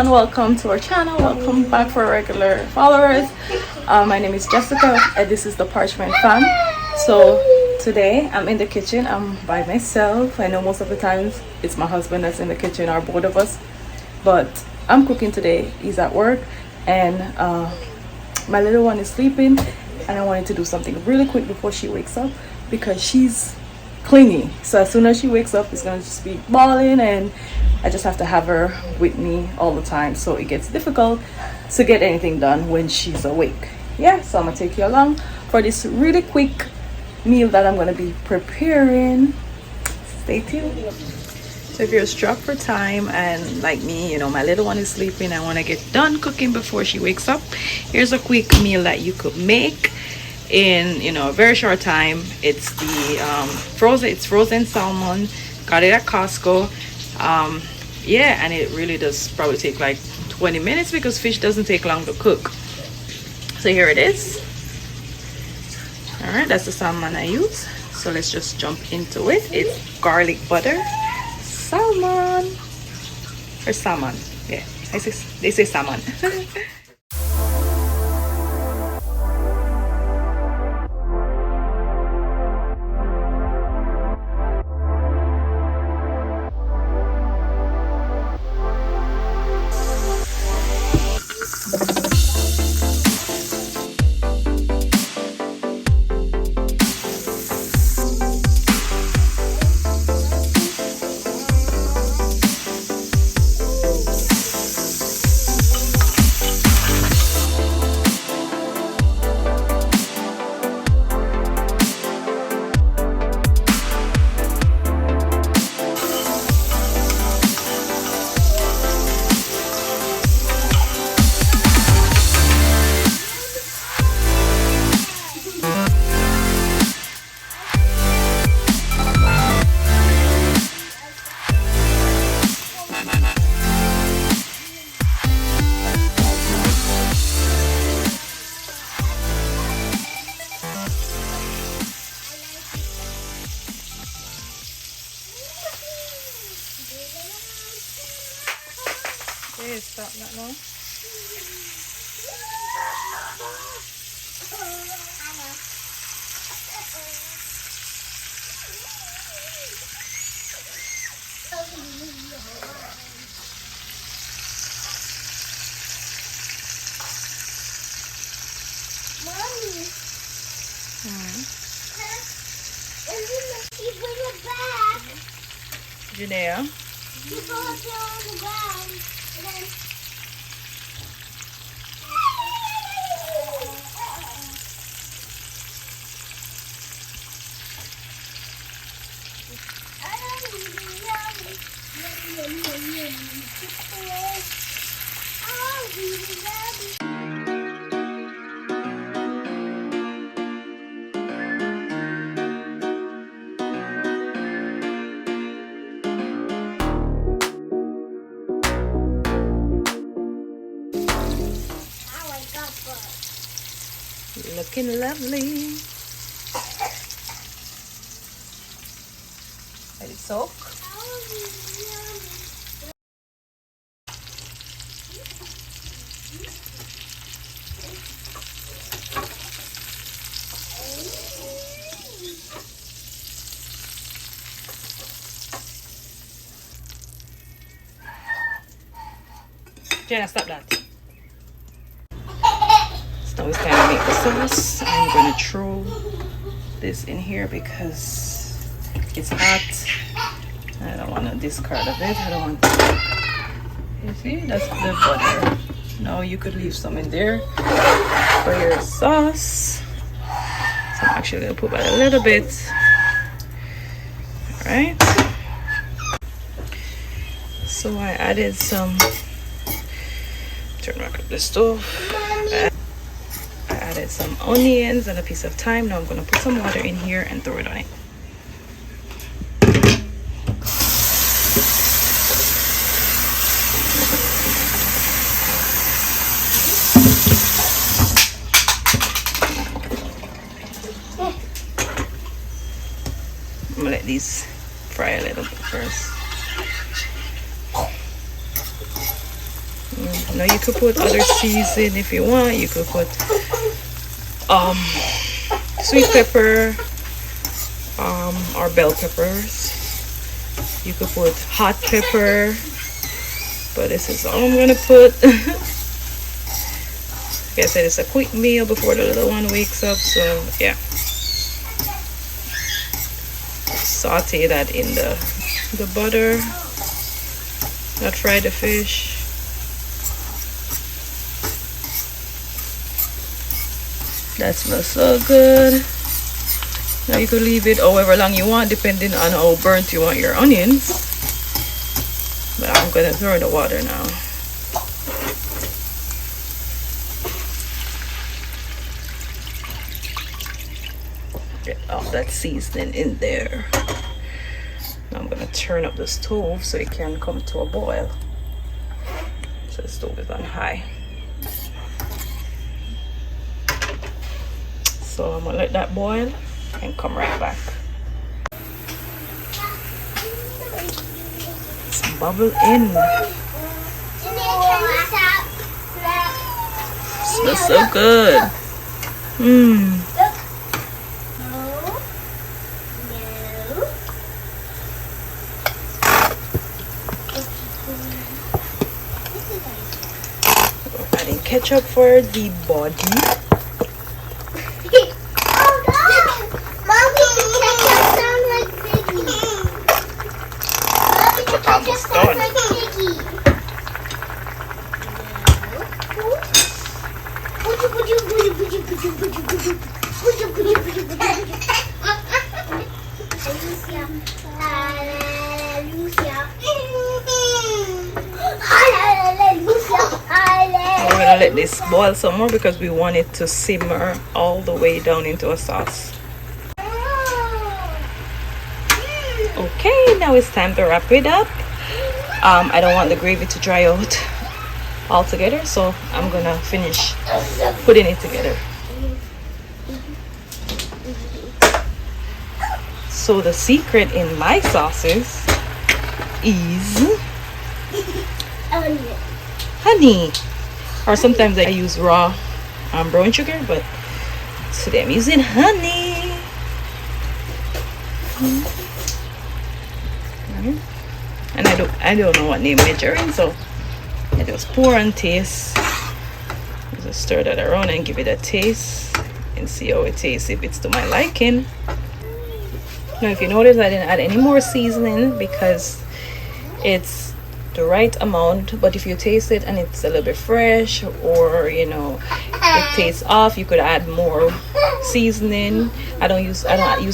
everyone, welcome to our channel. Welcome back for regular followers. My name is Jessica and this is the Parchment fam. So today I'm in the kitchen. I'm by myself. I know most of the times it's my husband that's in the kitchen or both of us, but I'm cooking today. He's at work and my little one is sleeping, and I wanted to do something really quick before she wakes up because she's clingy. So as soon as she wakes up, it's gonna just be bawling, and I just have to have her with me all the time, so it gets difficult to get anything done when she's awake. Yeah, so I'm gonna take you along for this really quick meal that I'm gonna be preparing. Stay tuned. So if you're strapped for time and like me, you know, my little one is sleeping, I want to get done cooking before she wakes up, here's a quick meal that you could make in, you know, a very short time. It's the frozen salmon. Got it at Costco. Yeah, and it really does probably take like 20 minutes because fish doesn't take long to cook. So here it is. All right, that's the salmon I use. So let's just jump into it. It's garlic butter salmon, or salmon. Yeah, they say salmon. Okay, stop that now. Mommy. You bring it back. Janea. You put it on the ground. And then... Looking lovely. Let it soak. Jenna, stop that. So it's time to make the sauce. I'm gonna throw this in here because it's hot. I don't want to discard of it. I don't want to. You see, that's the butter. Now you could leave some in there for your sauce. So I'm actually gonna put about a little bit. All right. So I added some. Turn back up the stove. I added some onions and a piece of thyme. Now I'm going to put some water in here and throw it on it. I'm going to let these fry a little bit first. Now you could put other season if you want. You could put sweet pepper or bell peppers. You could put hot pepper, but this is all I'm gonna put. Like I said, it's a quick meal before the little one wakes up, so yeah. Saute that in the butter. Not fry the fish. That smells so good. Now you could leave it however long you want, depending on how burnt you want your onions. But I'm gonna throw in the water now. Get all that seasoning in there. Now I'm gonna turn up the stove so it can come to a boil. So the stove is on high. So I'm gonna let that boil and come right back. It's bubble in. Smells so good. Mmm. Adding ketchup for the body. We're gonna let this boil some more because we want it to simmer all the way down into a sauce. Okay, now it's time to wrap it up. I don't want the gravy to dry out altogether, so I'm gonna finish putting it together. So the secret in my sauces is honey, or sometimes I use raw brown sugar, but today I'm using honey. And I don't know what name measuring, so I just pour and taste. Just stir that around and give it a taste and see how it tastes, if it's to my liking. Now if you notice, I didn't add any more seasoning because it's the right amount, but if you taste it and it's a little bit fresh, or you know it tastes off, you could add more seasoning. I don't use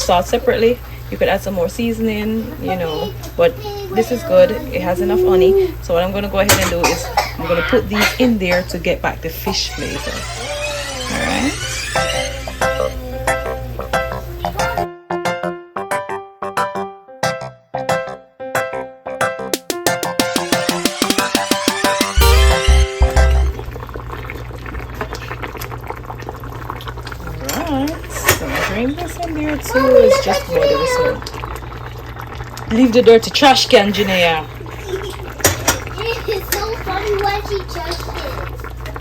salt separately. You could add some more seasoning, you know, but this is good. It has enough honey. So what I'm going to go ahead and do is I'm going to put these in there to get back the fish flavor. All right. Bring this in there too. It's just water, so leave the dirty trash can, Janaea. It's so funny when she touched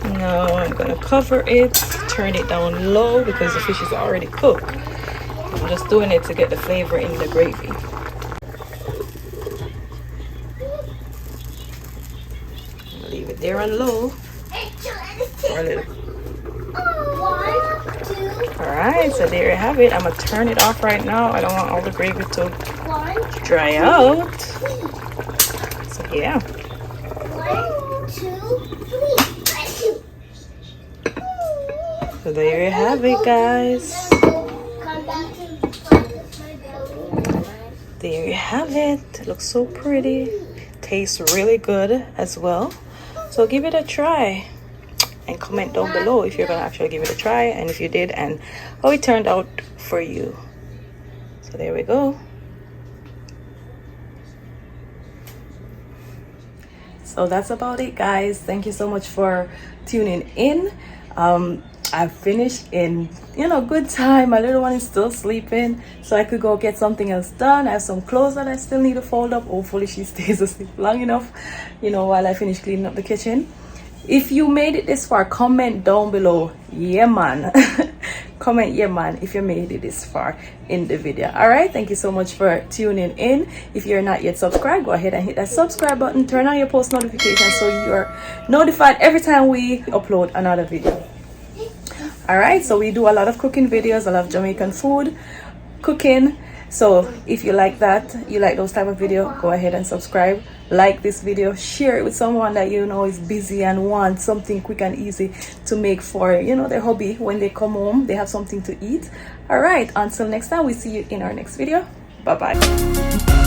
it. Now I'm gonna cover it, turn it down low because the fish is already cooked. I'm just doing it to get the flavor in the gravy. Leave it there on low for a little. Alright, so there you have it. I'm gonna turn it off right now. I don't want all the gravy to dry out. So yeah. 1, 2, 3. So there you have it, guys. There you have it. It looks so pretty. Tastes really good as well. So give it a try. And comment down below if you're gonna actually give it a try, and if you did, and how it turned out for you. So there we go. So that's about it, guys. Thank you so much for tuning in. I finished in good time. My little one is still sleeping, so I could go get something else done. I have some clothes that I still need to fold up. Hopefully she stays asleep long enough while I finish cleaning up the kitchen. If you made it this far, comment down below, yeah man. Comment yeah man if you made it this far in the video. All right, thank you so much for tuning in. If you're not yet subscribed, go ahead and hit that subscribe button, turn on your post notifications so you are notified every time we upload another video. All right, so we do a lot of cooking videos, a lot of Jamaican food cooking. So if you like that, you like those type of video, go ahead and subscribe, like this video, share it with someone that you know is busy and wants something quick and easy to make for, you know, their hobby. When they come home, they have something to eat. All right, until next time, we see you in our next video. Bye bye.